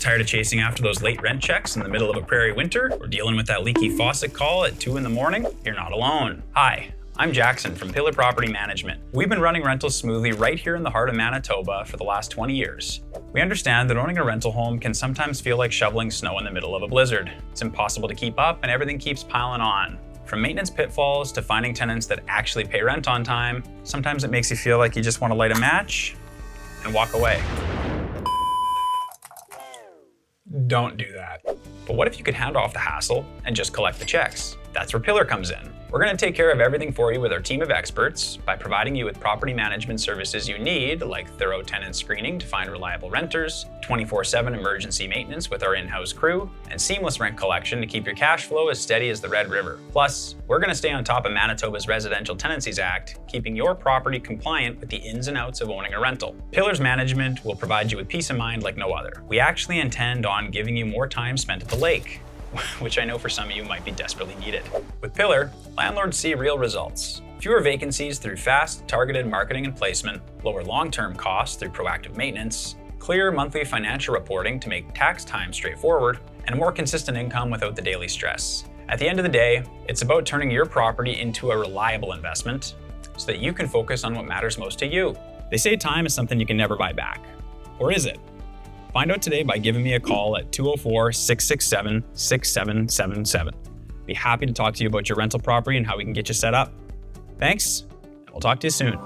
Tired of chasing after those late rent checks in the middle of a prairie winter? Or dealing with that leaky faucet call at 2 in the morning? You're not alone. Hi, I'm Jackson from Pillar Property Management. We've been running rentals smoothly right here in the heart of Manitoba for the last 20 years. We understand that owning a rental home can sometimes feel like shoveling snow in the middle of a blizzard. It's impossible to keep up and everything keeps piling on. From maintenance pitfalls to finding tenants that actually pay rent on time, sometimes it makes you feel like you just want to light a match and walk away. Don't do that. But what if you could hand off the hassle and just collect the checks? That's where Pillar comes in. We're going to take care of everything for you with our team of experts by providing you with property management services you need, like thorough tenant screening to find reliable renters, 24/7 emergency maintenance with our in-house crew, and seamless rent collection to keep your cash flow as steady as the Red River. Plus, we're going to stay on top of Manitoba's Residential Tenancies Act, keeping your property compliant with the ins and outs of owning a rental. Pillar's management will provide you with peace of mind like no other. We actually intend on giving you more time spent at the lake, which I know for some of you might be desperately needed. With Pillar, landlords see real results. Fewer vacancies through fast, targeted marketing and placement, lower long-term costs through proactive maintenance, clear monthly financial reporting to make tax time straightforward, and a more consistent income without the daily stress. At the end of the day, it's about turning your property into a reliable investment so that you can focus on what matters most to you. They say time is something you can never buy back. Or is it? Find out today by giving me a call at 204-667-6777. Be happy to talk to you about your rental property and how we can get you set up. Thanks, and we'll talk to you soon.